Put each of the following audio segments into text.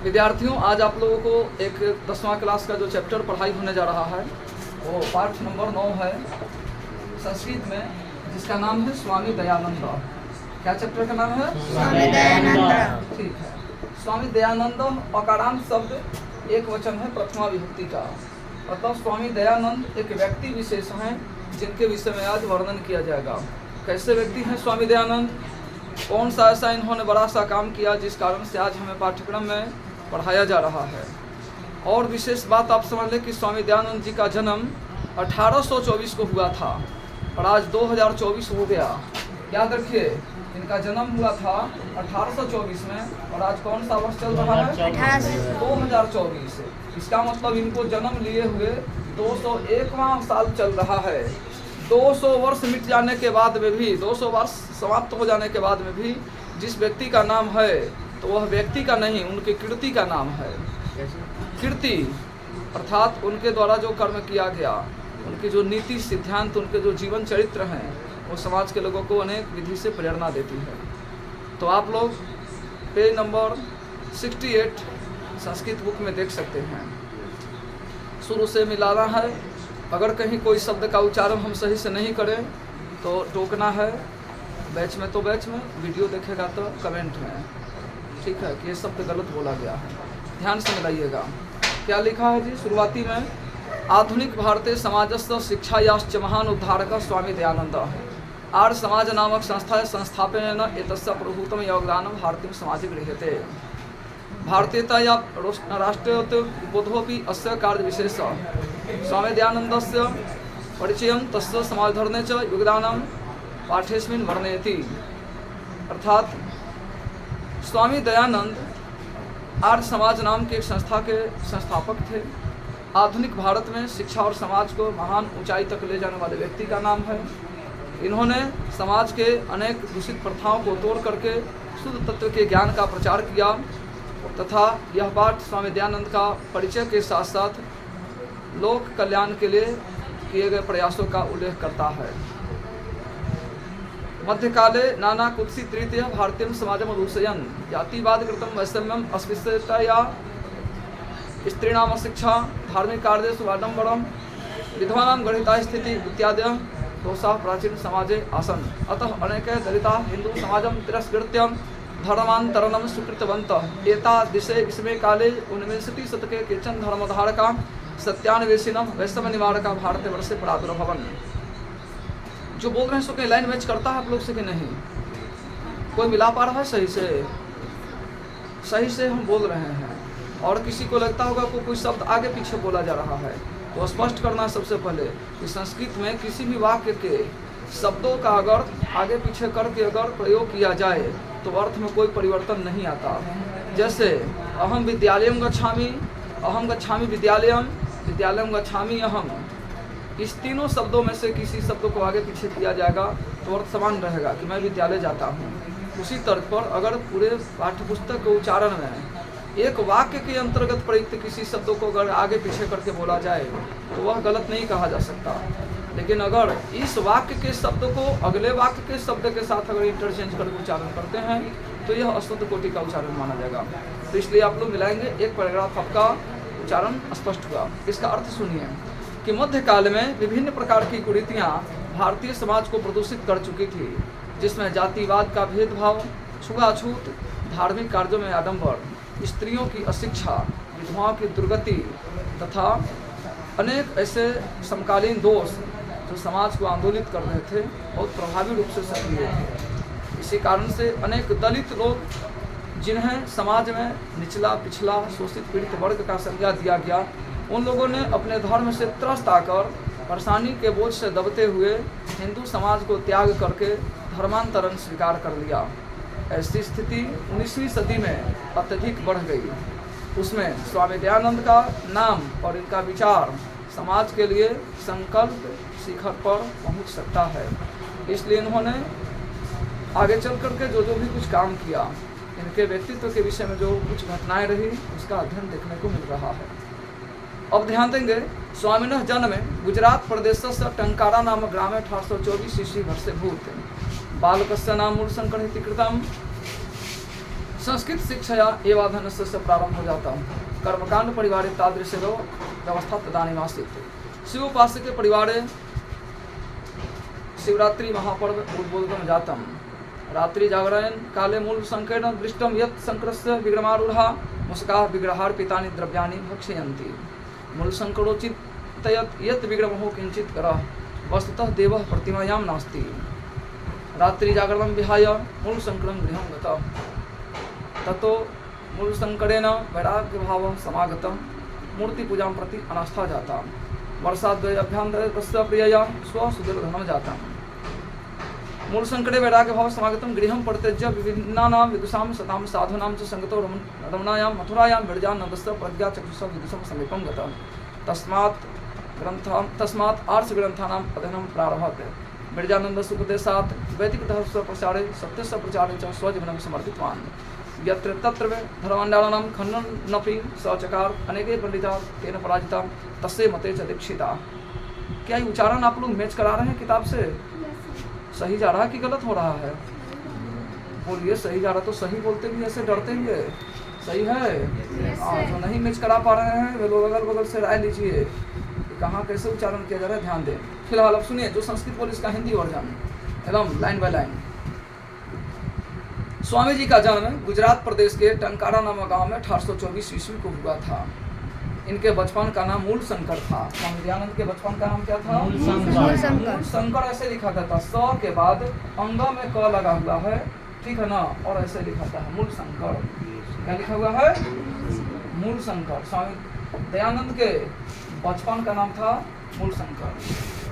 विद्यार्थियों, आज आप लोगों को एक 10वां क्लास का जो चैप्टर पढ़ाई होने जा रहा है वो पाठ नंबर 9 है संस्कृत में, जिसका नाम है स्वामी दयानंद। क्या चैप्टर का नाम है? स्वामी दयानंद। ठीक है। स्वामी दयानंद अकारांत शब्द एक वचन है प्रथमा विभक्ति का। मतलब स्वामी दयानंद एक व्यक्ति विशेष हैं जिनके विषय में आज वर्णन किया जाएगा। कैसे व्यक्ति हैं स्वामी दयानंद, कौन सा ऐसा इन्होंने बड़ा सा काम किया जिस कारण से आज हमें पाठ्यक्रम में पढ़ाया जा रहा है। और विशेष बात आप समझ लें कि स्वामी दयानंद जी का जन्म 1824 को हुआ था और आज 2024 हो गया। याद रखिए, इनका जन्म हुआ था 1824 में और आज कौन सा वर्ष चल रहा है? 2024। इसका मतलब इनको जन्म लिए हुए 201वां साल चल रहा है। 200 वर्ष मिट जाने के बाद में भी, 200 वर्ष समाप्त हो जाने के बाद में भी जिस व्यक्ति का नाम है तो वह व्यक्ति का नहीं, उनकी कीर्ति का नाम है। कीर्ति अर्थात उनके द्वारा जो कर्म किया गया, उनकी जो नीति सिद्धांत, उनके जो जीवन चरित्र हैं, वो समाज के लोगों को अनेक विधि से प्रेरणा देती है। तो आप लोग पेज नंबर 68 संस्कृत बुक में देख सकते हैं। शुरू से मिलाना है। अगर कहीं कोई शब्द का उच्चारण हम सही से नहीं करें तो टोकना है। बैच में तो बैच में, वीडियो देखेगा तो कमेंट में, ठीक है, कि ये शब्द गलत बोला गया है। ध्यान से मिलाइएगा। क्या लिखा है जी शुरुआती में? आधुनिक भारतीय समाजस्थ शिक्षायाश्च महान उद्धारक स्वामी दयानंद आर्य समाज नामक संस्थापनेन एतस्य प्रभूतम योगदानं भारतीय समाजे गृह्यते। भारतीयता या राष्ट्रीयता बोधोपि अस्य कार्यविशेष स्वामी दयानन्दस्य परिचयं तस्य समाजधर्मे च योगदानं पाठेस्मिन् वर्णयति। अर्थात स्वामी दयानंद आर्य समाज नाम के एक संस्था के संस्थापक थे। आधुनिक भारत में शिक्षा और समाज को महान ऊंचाई तक ले जाने वाले व्यक्ति का नाम है। इन्होंने समाज के अनेक दूषित प्रथाओं को तोड़ करके शुद्ध तत्व के ज्ञान का प्रचार किया तथा यह पाठ स्वामी दयानंद का परिचय के साथ साथ लोक कल्याण के लिए किए गए प्रयासों का उल्लेख करता है। मध्यकाले नाना कुत्सित रीत्या भारतीय समाजम अदूषयन् जातिवाद कृतम वैषम्यम अस्पृश्यतया स्त्रीणाम शिक्षा धार्मिक कार्येषु आडम्बरम विधवानां गणिता स्थिति इत्यादि दोषाः प्राचीन समाजे आसन्। अतः अनेके दलिता हिंदू समाजम तिरस्कृत्य धर्मांतरणं स्वीकृतवन्तः। एतादृशे इसमें काले 19वीं शतके केचन धर्मधारका सत्यान्वेषिणः वैषम्य निवारका भारतवर्षे प्रादुर्भवन्। जो बोल रहे हैं सो कहीं लाइन मैच करता है आप लोग से कि नहीं? कोई मिला पा रहा है सही से? सही से हम बोल रहे हैं और किसी को लगता होगा को कोई शब्द आगे पीछे बोला जा रहा है तो स्पष्ट करना सबसे पहले कि संस्कृत में किसी भी वाक्य के शब्दों का अगर आगे पीछे करके अगर प्रयोग किया जाए तो अर्थ में कोई परिवर्तन नहीं आता। जैसे अहम विद्यालयम गच्छामि, अहम गच्छामि विद्यालयम, विद्यालयम गच्छामि अहम, इस तीनों शब्दों में से किसी शब्द को आगे पीछे किया जाएगा तो अर्थ समान रहेगा कि मैं विद्यालय जाता हूँ। उसी तर्क पर अगर पूरे पाठ्यपुस्तक के उच्चारण में एक वाक्य के अंतर्गत प्रयुक्त किसी शब्द को अगर आगे पीछे करके बोला जाए तो वह गलत नहीं कहा जा सकता। लेकिन अगर इस वाक्य के शब्द को अगले वाक्य के शब्द के साथ अगर इंटरचेंज करके उच्चारण करते हैं तो यह अशुद्ध कोटि का उच्चारण माना जाएगा। तो इसलिए आप लोग मिलाएंगे, एक पैराग्राफ आपका उच्चारण स्पष्ट हुआ। इसका अर्थ सुनिए कि मध्यकाल में विभिन्न प्रकार की कुरीतियाँ भारतीय समाज को प्रदूषित कर चुकी थी, जिसमें जातिवाद का भेदभाव, छुआछूत, धार्मिक कार्यों में आडंबर, स्त्रियों की अशिक्षा, विधवाओं की दुर्गति तथा अनेक ऐसे समकालीन दोष जो समाज को आंदोलित कर रहे थे, बहुत प्रभावी रूप से सक्रिय थे। इसी कारण से अनेक दलित लोग जिन्हें समाज में निचला पिछला शोषित पीड़ित वर्ग का संज्ञा दिया गया, उन लोगों ने अपने धर्म से त्रस्त आकर परेशानी के बोझ से दबते हुए हिंदू समाज को त्याग करके धर्मांतरण स्वीकार कर लिया। ऐसी स्थिति 19वीं सदी में अत्यधिक बढ़ गई। उसमें स्वामी दयानंद का नाम और इनका विचार समाज के लिए संकल्प शिखर पर पहुंच सकता है। इसलिए इन्होंने आगे चल करके जो भी कुछ काम किया, इनके व्यक्तित्व के विषय में जो कुछ घटनाएं रही उसका अध्ययन देखने को मिल रहा है। अब ध्यान देंगे, स्वामिनः जन्म गुजरात प्रदेशस्य टंकारा नामक ग्रामे 1824 ईस्वी वर्षे भूत बालकस्य नाम मूलशंकर इति कृतम् संस्कृत शिक्षया एवाधनस्य से प्रारंभ हो जाता। कर्मकांड परिवारे तादृश व्यवस्था तदानीमासीत्। शिवोपास्य के परिवारे शिवरात्रि महापर्व उद्बोधन जातम। रात्रि जागरण काले मूल संकेन दृष्टम यत् शंकरस्य विग्रहारूढ़ा मुस्का विग्रहार्पितानि द्रव्याणि भक्षयन्ति। मूल संकरोचितयत् यत् विग्रहो किंचित करः वस्तुतः देवः प्रतिमायां नास्ति। रात्रि जागरणं विहाय मूल संकरं गृहं गतः। ततो मूल संकरेण वैराग्य भावः समागतः। मूर्ति पूजां प्रति अनास्था जाता। वर्षाद्वयाभ्यान्तरे तस्य प्रियया स्वसुदीर्घधनं जातम्। मूल संकटे वैराग्य भाव समागतम गृहं परित्यज्य विभिन्नानां विदुषां सतां साधूनां च संगतो रमणायां मथुरायां विरजानन्दस्य प्रज्ञाचक्षुषा विदुषं समीपं गतः। तस्मात् आर्षग्रन्थानाम् अध्ययनं प्रारभत। विरजानन्दस्य उपदेशात् वैदिकधर्मस्य प्रचारे सत्यस्य प्रचारे च स्वजीवनं समर्पितवान्। यत्र तत्र धर्माण्डानां खण्डनमपि स चकार। अनेके पंडिता तेन पराजिता तस्य मते च दीक्षिता। क्या ये उच्चारण आप लोग मैच करा रहे हैं किताब से? सही जा रहा है कि गलत हो रहा है? बोलिए सही जा रहा तो सही बोलते भी ऐसे डरते हुए सही है। जो नहीं मैच करा पा रहे हैं वे लोग अगल बगल से राय लीजिए कि कहाँ कैसे उच्चारण किया जा रहा है, ध्यान दें। फिलहाल अब सुनिए जो संस्कृत बोल इसका हिंदी वर्जन एकदम line by line. Swami ji का जन्म गुजरात प्रदेश के टंकारा नामक गांव में 1824 ईस्वी को हुआ था। इनके बचपन का नाम मूल शंकर था। स्वामी दयानंद के बचपन का नाम क्या था? मूल शंकर ऐसे लिखा जाता। स के बाद अंग में क लगा हुआ है, ठीक है ना, और ऐसे लिखा था मूल शंकर। क्या लिखा हुआ है? मूल शंकर। स्वामी दयानंद के बचपन का नाम था मूल शंकर।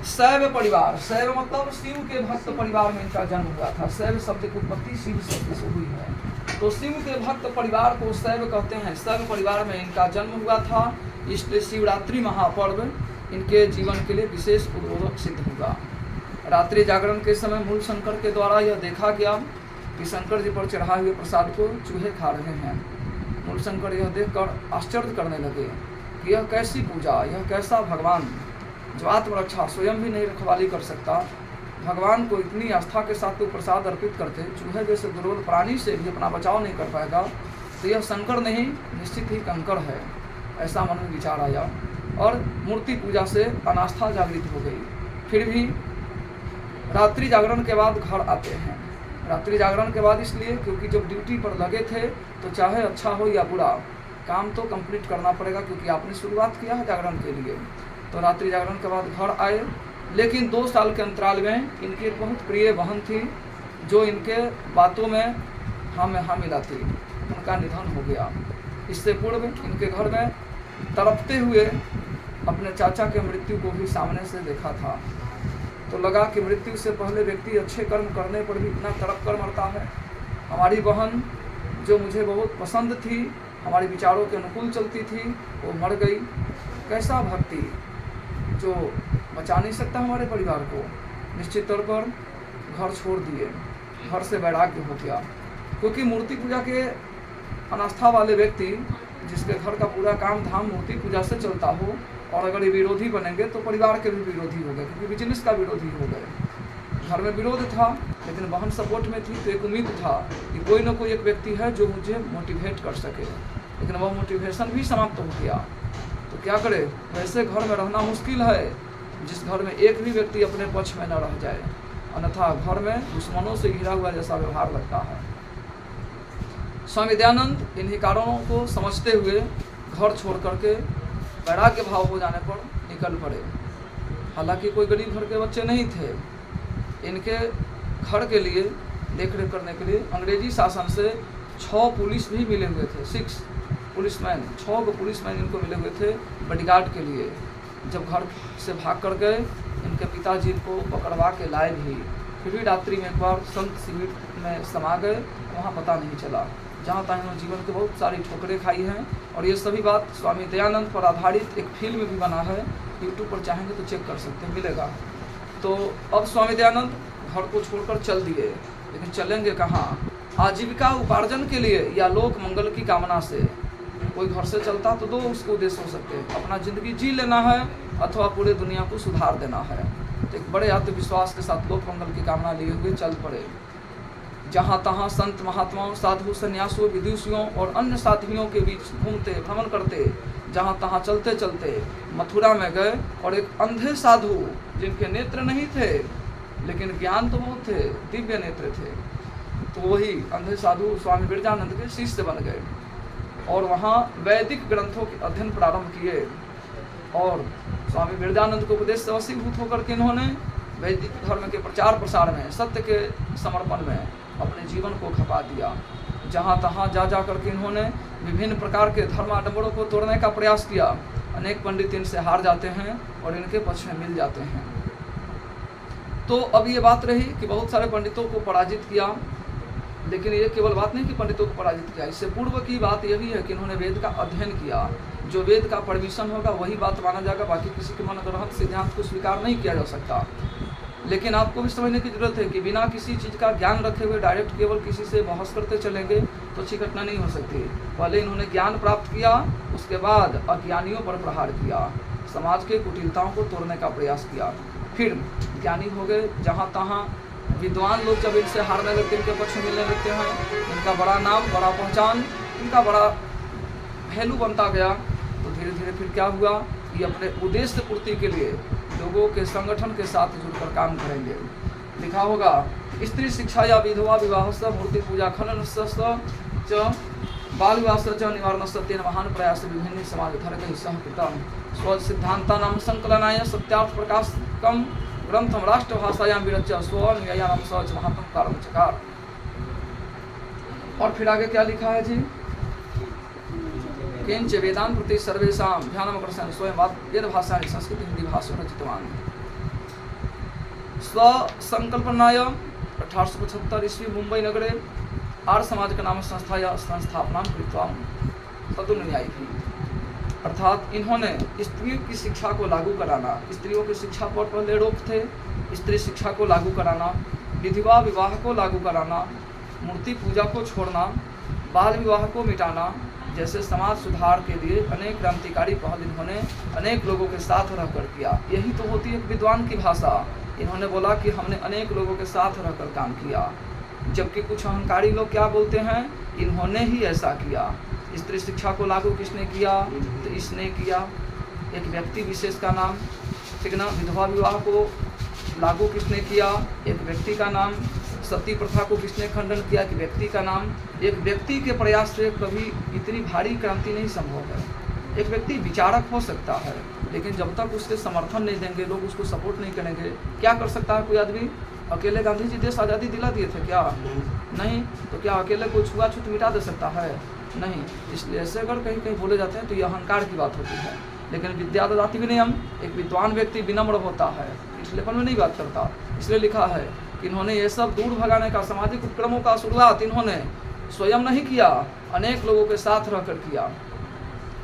शैव परिवार, शैव मतलब शिव के भक्त परिवार में इनका जन्म हुआ था। शैव शब्द की उत्पत्ति शिव शब्द से हुई है, तो शिव के भक्त परिवार को शैव कहते हैं। शैव परिवार में इनका जन्म हुआ था, इसलिए शिवरात्रि महापर्व इनके जीवन के लिए विशेष उद्बोधक सिद्ध हुआ। रात्रि जागरण के समय मूल शंकर के द्वारा यह देखा गया कि शंकर जी पर चढ़ाए हुए प्रसाद को चूहे खा रहे हैं। मूल शंकर यह देखकर आश्चर्य करने लगे कि यह कैसी पूजा, यह कैसा भगवान जो आत्मरक्षा स्वयं भी नहीं रखवाली कर सकता। भगवान को इतनी आस्था के साथ तो प्रसाद अर्पित करते, चूहे जैसे दुर्बल प्राणी से भी अपना बचाव नहीं कर पाएगा, तो यह शंकर नहीं निश्चित ही कंकर है। ऐसा मन में विचार आया और मूर्ति पूजा से अनास्था जागृत हो गई। फिर भी रात्रि जागरण के बाद घर आते हैं। रात्रि जागरण के बाद इसलिए क्योंकि जब ड्यूटी पर लगे थे तो चाहे अच्छा हो या बुरा काम तो कंप्लीट करना पड़ेगा, क्योंकि आपने शुरुआत किया है जागरण के लिए। तो रात्रि जागरण के बाद घर आए, लेकिन 2 साल के अंतराल में इनकी एक बहुत प्रिय बहन थी जो इनके बातों में हाँ में हाँ मिलाती, उनका निधन हो गया। इससे पूर्व इनके घर में तड़पते हुए अपने चाचा के मृत्यु को भी सामने से देखा था, तो लगा कि मृत्यु से पहले व्यक्ति अच्छे कर्म करने पर भी इतना तड़प कर मरता है। हमारी बहन जो मुझे बहुत पसंद थी, हमारे विचारों के अनुकूल चलती थी, वो मर गई। कैसा भक्ति जो बचा नहीं सकता हमारे परिवार को। निश्चित तौर पर घर छोड़ दिए, घर से वैराग्य हो गया, क्योंकि मूर्ति पूजा के अनास्था वाले व्यक्ति जिसके घर का पूरा काम धाम मूर्ति पूजा से चलता हो, और अगर ये विरोधी बनेंगे तो परिवार के भी विरोधी हो गए, क्योंकि बिजनेस का विरोधी हो गए। घर में विरोध था लेकिन बहन सपोर्ट में थी, तो एक उम्मीद था कि कोई ना कोई एक व्यक्ति है जो मुझे मोटिवेट कर सके, लेकिन वह मोटिवेशन भी समाप्त हो गया। तो क्या करे, वैसे घर में रहना मुश्किल है जिस घर में एक भी व्यक्ति अपने पक्ष में न रह जाए, अन्यथा घर में दुश्मनों से घिरा हुआ जैसा व्यवहार लगता है। स्वामी दयानंद इन्हीं कारणों को समझते हुए घर छोड़ करके वैराग्य भाव हो जाने पर निकल पड़े। हालांकि कोई गरीब घर के बच्चे नहीं थे। इनके घर के लिए देख रेख करने के लिए अंग्रेजी शासन से 6 पुलिस भी मिले हुए थे, 6 पुलिसमैन, 6 पुलिसमैन इनको मिले हुए थे बॉडीगार्ड के लिए। जब घर से भाग कर गए इनके पिताजी को पकड़वा के लाए भी, फिर भी रात्रि में एक बार संत शिविर में समा गए, वहाँ पता नहीं चला। जहाँ तक इन्होंने जीवन के बहुत सारी ठोकरें खाई हैं, और ये सभी बात स्वामी दयानंद पर आधारित एक फिल्म भी बना है, यूट्यूब पर चाहेंगे तो चेक कर सकते हैं, मिलेगा। तो अब स्वामी दयानंद घर को छोड़कर चल दिए, लेकिन चलेंगे कहाँ? आजीविका उपार्जन के लिए या लोक मंगल की कामना से। कोई घर से चलता तो 2 उसके उद्देश्य हो सकते हैं, अपना ज़िंदगी जी लेना है अथवा पूरे दुनिया को सुधार देना है। तो एक बड़े आत्मविश्वास के साथ लोक मंगल की कामना लिए हुए चल पड़े। जहाँ तहाँ संत महात्माओं, साधु, सन्यासियों, विदुषियों और अन्य साथियों के बीच घूमते, भ्रमण करते, जहाँ तहाँ चलते चलते मथुरा में गए और एक अंधे साधु जिनके नेत्र नहीं थे लेकिन ज्ञान तो बहुत थे, दिव्य नेत्र थे, तो वही अंधे साधु स्वामी विरजानंद के शिष्य बन गए और वहाँ वैदिक ग्रंथों के अध्ययन प्रारंभ किए। और स्वामी विरजानंद को उपदेश से वशीभूत होकर के इन्होंने वैदिक धर्म के प्रचार प्रसार में, सत्य के समर्पण में अपने जीवन को खपा दिया। जहाँ तहाँ जा करके इन्होंने विभिन्न प्रकार के धर्माडंबरों को तोड़ने का प्रयास किया। अनेक पंडित इनसे हार जाते हैं और इनके पक्ष में मिल जाते हैं। तो अब ये बात रही कि बहुत सारे पंडितों को पराजित किया, लेकिन ये केवल बात नहीं कि पंडितों को पराजित किया, इससे पूर्व की बात यह भी है कि इन्होंने वेद का अध्ययन किया। जो वेद का परमिशन होगा वही बात माना जाएगा, बाकी किसी के मनगढ़ंत सिद्धांत को स्वीकार नहीं किया जा सकता। लेकिन आपको भी समझने की जरूरत है कि बिना किसी चीज़ का ज्ञान रखे हुए डायरेक्ट केवल किसी से बहस करते चलेंगे तो अच्छी घटना नहीं हो सकती। पहले इन्होंने ज्ञान प्राप्त किया, उसके बाद अज्ञानियों पर प्रहार किया, समाज के कुटिलताओं को तोड़ने का प्रयास किया, फिर ज्ञानी हो गए। जहाँ तहाँ विद्वान लोग जब इनसे हारने लगते, इनके पक्ष में मिलने लगते हैं, इनका बड़ा नाम, बड़ा पहचान, इनका बड़ा वैल्यू बनता गया, तो धीरे धीरे फिर क्या हुआ कि अपने उद्देश्य पूर्ति के लिए लोगों के संगठन के साथ जुड़कर काम करेंगे। लिखा होगा स्त्री शिक्षा या विधवा विवाह से, मूर्ति पूजा खनन च, बाल विवाह च निवारण तेन महान प्रयास विभिन्न समाज धर्म सहकृतम स्व सिद्धांतानां संकलनाय सत्यार्थ प्रकाशकम ग्रंथम राष्ट्रभाषायां विरच्य स्वन्यायानां सच महात्म कारण चकार। और फिर आगे क्या लिखा है जी, किंच वेदांत प्रति सर्वेषां ध्यानमकर्षण स्वयं वेद भाषाणि संस्कृत हिंदी भाषा रचितवान् स्व संकल्पनाय 1875 ईस्वी मुंबई नगरे आर्य समाज का नाम संस्था या संस्थापना कृत्वा तदुन्यायी थी। अर्थात इन्होंने स्त्रियों की शिक्षा को लागू कराना, स्त्रियों की शिक्षा पर पहले रोक थे, स्त्री शिक्षा को लागू कराना, विधवा विवाह को लागू कराना, मूर्ति पूजा को छोड़ना, बाल विवाह को मिटाना जैसे समाज सुधार के लिए अनेक क्रांतिकारी पहल इन्होंने अनेक लोगों के साथ रहकर किया। यही तो होती है एक विद्वान की भाषा। इन्होंने बोला कि हमने अनेक लोगों के साथ रहकर काम किया, जबकि कुछ अहंकारी लोग क्या बोलते हैं, इन्होंने ही ऐसा किया। स्त्री शिक्षा को लागू किसने किया, तो इसने किया, एक व्यक्ति विशेष का नाम, ठीक ना। विधवा विवाह को लागू किसने किया, एक व्यक्ति का नाम। सती प्रथा को किसने खंडन किया, कि व्यक्ति का नाम। एक व्यक्ति के प्रयास से कभी इतनी भारी क्रांति नहीं संभव है। एक व्यक्ति विचारक हो सकता है, लेकिन जब तक उसके समर्थन नहीं देंगे, लोग उसको सपोर्ट नहीं करेंगे, क्या कर सकता है कोई आदमी। अकेले गांधी जी देश आज़ादी दिला दिए थे क्या, नहीं। तो क्या अकेले कोई छुआछूत मिटा दे सकता है, नहीं। इसलिए ऐसे अगर कहीं कहीं बोले जाते हैं तो ये अहंकार की बात होती है। लेकिन विद्या ददाति विनयम, एक विद्वान व्यक्ति विनम्र होता है, इसलिएपन में नहीं बात करता। इसलिए लिखा है कि इन्होंने ये सब दूर भगाने का, सामाजिक उपक्रमों का शुरुआत इन्होंने स्वयं नहीं किया, अनेक लोगों के साथ रहकर किया।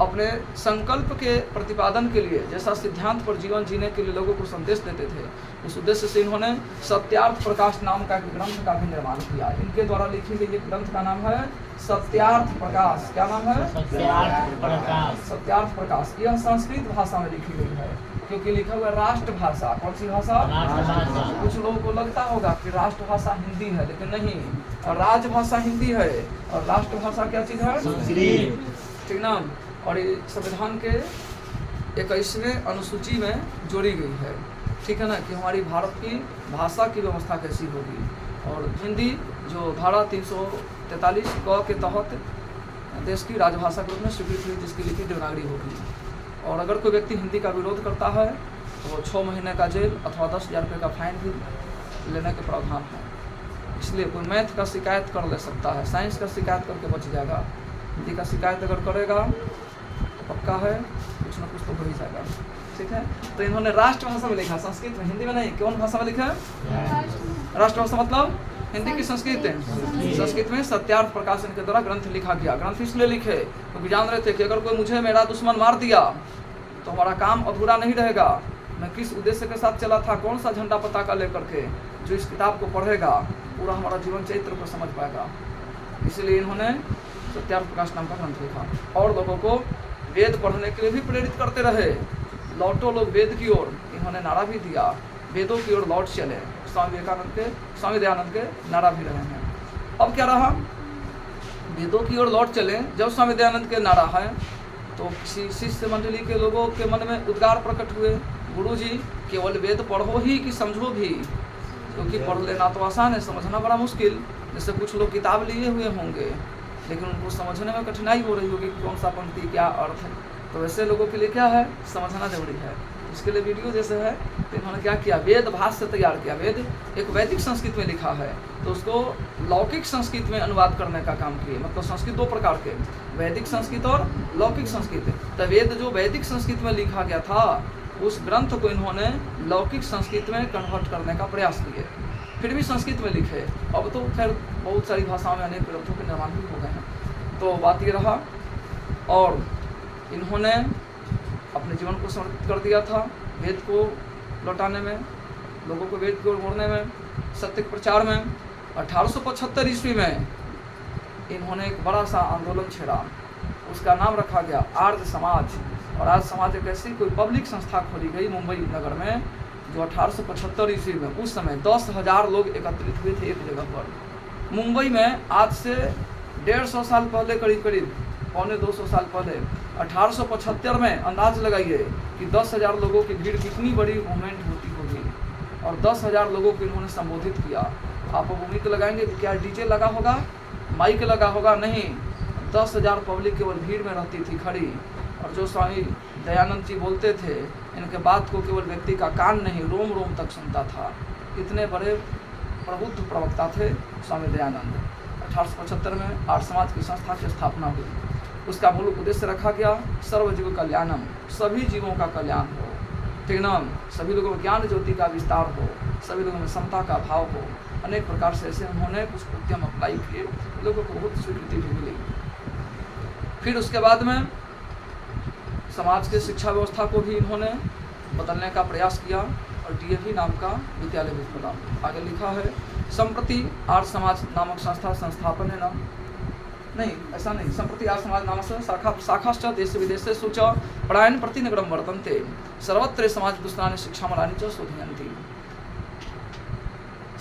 अपने संकल्प के प्रतिपादन के लिए, जैसा सिद्धांत पर जीवन जीने के लिए लोगों को संदेश देते थे, उस उद्देश्य से इन्होंने सत्यार्थ प्रकाश नाम का एक ग्रंथ का भी निर्माण किया। इनके द्वारा लिखी गई एक ग्रंथ का नाम है सत्यार्थ प्रकाश। क्या नाम है, सत्यार्थ प्रकाश। सत्यार्थ प्रकाश। यह संस्कृत भाषा में लिखी गई है, क्योंकि लिखा हुआ राष्ट्रभाषा। कौन सी भाषा, राष्ट्रभाषा। कुछ लोगों को लगता होगा कि राष्ट्रभाषा हिंदी है, लेकिन नहीं, राजभाषा हिंदी है और राष्ट्रभाषा क्या चीज है, संस्कृत, ठीक ना। और ये संविधान के 21वें अनुसूची में जोड़ी गई है, ठीक है ना, कि हमारी भारत की भाषा की व्यवस्था कैसी होगी। और हिंदी जो धारा 343 क के तहत देश की राजभाषा के रूप में स्वीकृत हुई, जिसकी लिखित देवनागरी होगी। और अगर कोई व्यक्ति हिंदी का विरोध करता है तो 6 महीने का जेल अथवा 10,000 रुपये का फाइन भी लेने के प्रावधान है। इसलिए कोई मैथ का शिकायत कर ले सकता है, साइंस का शिकायत करके बच जाएगा। हिंदी का शिकायत अगर करेगा तो पक्का है कुछ ना कुछ तो हो ही जाएगा, ठीक है। तो इन्होंने राष्ट्रभाषा में लिखा, संस्कृत में, हिंदी में नहीं। कौन भाषा में लिखा है, राष्ट्रभाषा मतलब हिंदी की संस्कृत है। संस्कृत में सत्यार्थ प्रकाश इनके द्वारा ग्रंथ लिखा गया। ग्रंथ इसलिए लिखे क्योंकि जान रहे थे कि अगर कोई मुझे मेरा दुश्मन मार दिया तो हमारा काम अधूरा नहीं रहेगा। मैं किस उद्देश्य के साथ चला था, कौन सा झंडा पताका लेकर के, जो इस किताब को पढ़ेगा पूरा हमारा जीवन चरित्र को समझ पाएगा। इसलिए इन्होंने सत्यार्थ प्रकाश नाम का ग्रंथ लिखा और लोगों को वेद पढ़ने के लिए भी प्रेरित करते रहे। लौटो लोग वेद की ओर, इन्होंने नारा भी दिया, वेदों की ओर लौट चले। स्वामी दयानंद के नारा भी रहे हैं। अब क्या रहा, वेदों की ओर लौट चले। जब स्वामी दयानंद के नारा है तो किसी शिष्य मंडली के लोगों के मन में उद्गार प्रकट हुए, गुरु जी केवल वेद पढ़ो ही कि समझो भी, क्योंकि पढ़ लेना तो आसान है, समझना बड़ा मुश्किल। जैसे कुछ लोग किताब लिए हुए होंगे लेकिन उनको समझने में कठिनाई हो रही होगी कि कौन सा पंक्ति क्या अर्थ है, तो वैसे लोगों के लिए क्या है, समझना जरूरी है। इसके लिए वीडियो जैसे है तो इन्होंने क्या किया, वेद भाष्य तैयार किया। वेद एक वैदिक संस्कृत में लिखा है तो उसको लौकिक संस्कृत में अनुवाद करने का काम किए। मतलब संस्कृत दो प्रकार के, वैदिक संस्कृत और लौकिक संस्कृत। तो वेद जो वैदिक संस्कृत में लिखा गया था उस ग्रंथ को इन्होंने लौकिक संस्कृत में कन्वर्ट करने का प्रयास किए। फिर भी संस्कृत में लिखे, अब तो खैर बहुत सारी भाषाओं में अनेक ग्रंथों के निर्माण भी हो गए हैं। तो बात ये रहा, और इन्होंने अपने जीवन को समर्पित कर दिया था वेद को लौटाने में, लोगों को वेद की ओर मोड़ने में, सत्य के प्रचार में। 1875 ईस्वी में इन्होंने एक बड़ा सा आंदोलन छेड़ा, उसका नाम रखा गया आर्य समाज। और आर्य समाज एक ऐसी कोई पब्लिक संस्था खोली गई मुंबई नगर में, जो 1875 ईस्वी में, उस समय 10,000 लोग एकत्रित हुए थे एक जगह पर मुंबई में। आज से 150 साल पहले, करीब करीब 250 साल पहले 1875 में अंदाज लगाइए कि 10,000 लोगों की भीड़ कितनी बड़ी मूवमेंट होती होगी, और 10,000 लोगों को इन्होंने संबोधित किया। आप अब उम्मीद लगाएंगे कि क्या डीजे लगा होगा, माइक लगा होगा, नहीं, 10,000 पब्लिक केवल भीड़ में रहती थी खड़ी। और जो स्वामी दयानंद जी बोलते थे, इनके बात को केवल व्यक्ति का कान नहीं, रोम रोम तक सुनता था। इतने बड़े प्रबुद्ध प्रवक्ता थे स्वामी दयानंद। 1875 में आर्य समाज की संस्था की स्थापना हुई। उसका मूल उद्देश्य रखा गया सर्वजीव कल्याणम, सभी जीवों का कल्याण हो, त्रिनम, सभी लोगों में ज्ञान ज्योति का विस्तार हो, सभी लोगों में समता का भाव हो। अनेक प्रकार से ऐसे उन्होंने कुछ उद्यम अप्लाई किए, लोगों को बहुत स्वीकृति भी मिली। फिर उसके बाद में समाज के शिक्षा व्यवस्था को भी इन्होंने बदलने का प्रयास किया और DAV नाम का विद्यालय भी खोला। आगे लिखा है, संप्रति आर्य समाज नामक संस्था संस्थापन है ना, नहीं ऐसा नहीं, संप्रति आर्य समाज नामक शाखाश्च देश विदेशेषु च पलायन प्रतिनगरं वर्तन्ते, सर्वत्र समाज दुष्टानि शिक्षामलानि च शोधयन्ति।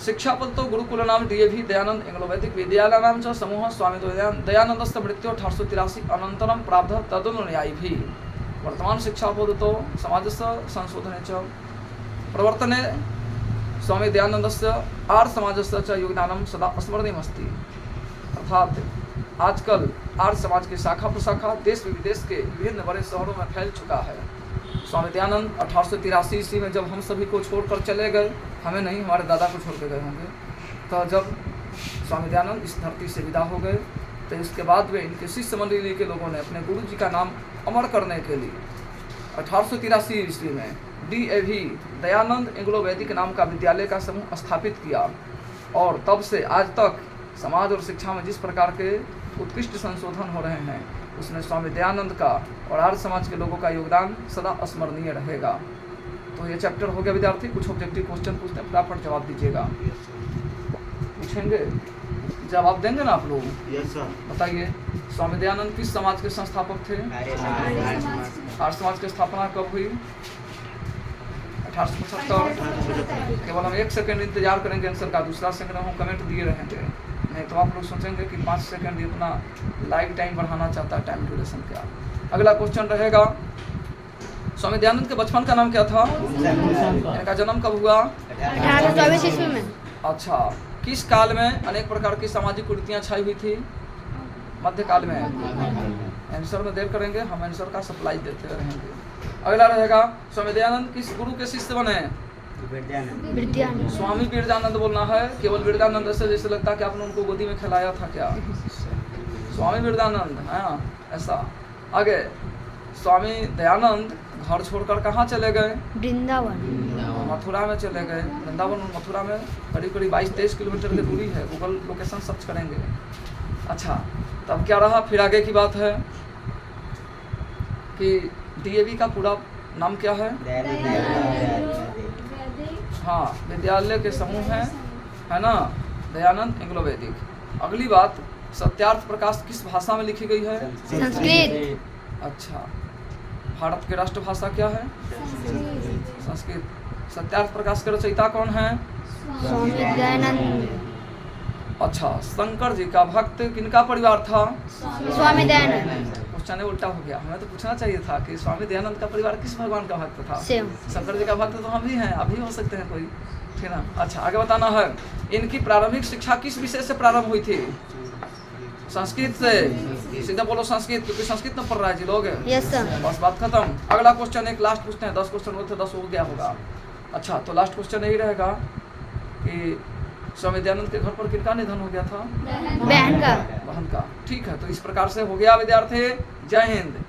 शिक्षापद तो गुरुकुल नाम DAV दयानंद एंग्लो वैदिक विद्यालय नाम च समूह स्वामी दयानंदस्य मृत्यु 1883 अनंतरम प्राप्त तदनुयायी भी। वर्तमान शिक्षापद तो समाजस्य संशोधने च प्रवर्तने स्वामी दयानंदस्य आर्य समाजस्य च योगदानम सदा स्मरणीयमस्ति। अर्थात आजकल आर्य समाज की शाखा प्रशाखा देश विदेश के विभिन्न बड़े शहरों में फैल चुका है। स्वामी दयानंद 1883 ईस्वी में जब हम सभी को छोड़कर चले गए, हमें नहीं हमारे दादा को छोड़ के गए होंगे, तो जब स्वामी दयानंद इस धरती से विदा हो गए तो इसके बाद में इनके शिष्य मंडली के लोगों ने अपने गुरु जी का नाम अमर करने के लिए 1883 ईस्वी में DAV दयानंद एंग्लो वैदिक नाम का विद्यालय का समूह स्थापित किया। और तब से आज तक समाज और शिक्षा में जिस प्रकार के उत्कृष्ट संशोधन हो रहे हैं, उसमें स्वामी दयानंद का और आर्य समाज के लोगों का योगदान सदा स्मरणीय रहेगा। तो ये चैप्टर हो गया विद्यार्थी। कुछ ऑब्जेक्टिव क्वेश्चन पूछते हैं, फटाफट जवाब दीजिएगा। पूछेंगे, जवाब देंगे ना आप लोग? Yes sir. बताइए, स्वामी दयानंद किस समाज के संस्थापक थे? आर्य समाज की स्थापना कब हुई? 1875। केवल हम 1 सेकंड इंतजार करेंगे आंसर का, दूसरा सेकंड हम कमेंट दिए रहेंगे, नहीं तो आप लोग सोचेंगे कि 5 सेकंड ही अपना लाइव टाइम बढ़ाना चाहता है, टाइम ड्यूरेशन क्या। अगला क्वेश्चन रहेगा, स्वामी दयानंद के बचपन का नाम क्या था? इनका जन्म कब हुआ? 1824 ईस्वी में। अच्छा, किस काल में अनेक प्रकार की सामाजिक कुरीतियाँ छाई हुई थी? मध्यकाल में। आंसर में देर करेंगे, हम आंसर का सप्लाई देते रहेंगे। अगला रहेगा, स्वामी दयानंद किस गुरु के शिष्य बने? विद्यानंद। स्वामी विरजानंद बोलना है, केवल विरजानंद ऐसे जैसे लगता है कि आपने उनको गोदी में खिलाया था क्या? स्वामी विरजानंद, हाँ ऐसा। आगे, स्वामी दयानंद घर छोड़कर कहाँ चले गए? वृंदावन। मथुरा में चले गए। वृंदावन और मथुरा में करीब करीब 22-23 किलोमीटर की दूरी है, गूगल लोकेशन सर्च करेंगे। अच्छा, तब क्या रहा? फिर आगे की बात है कि DAV का पूरा नाम क्या है? हाँ, विद्यालय के समूह है ना, दयानंद एंग्लो वैदिक। अगली बात, सत्यार्थ प्रकाश किस भाषा में लिखी गई है? संस्कृत। अच्छा, भारत की राष्ट्रभाषा क्या है? संस्कृत। सत्यार्थ प्रकाश के रचयिता कौन है? स्वामी दयानंद। अच्छा, शंकर जी का भक्त किनका परिवार था? स्वामी दयानंद। क्वेश्चन उल्टा हो गया, हमें तो पूछना चाहिए था कि स्वामी दयानंद का परिवार किस भगवान का भक्त था? शिव। शंकर जी का भक्त तो हम भी हैं, आप भी हो सकते हैं कोई, ठीक ना। अच्छा, आगे बताना है, इनकी प्रारंभिक शिक्षा किस विषय से प्रारंभ हुई थी? संस्कृत से। सीधा बोलो संस्कृत, क्योंकि संस्कृत में पढ़ रहा है जी लोग। Yes sir. बस बात खत्म। अगला क्वेश्चन एक लास्ट पूछते हैं, 10 क्वेश्चन होते 10 हो गया होगा। अच्छा, तो लास्ट क्वेश्चन यही रहेगा कि स्वामी दयानंद के घर पर किनका निधन हो गया था? बहन का। बहन का। ठीक है, तो इस प्रकार से हो गया विद्यार्थी। जय हिंद।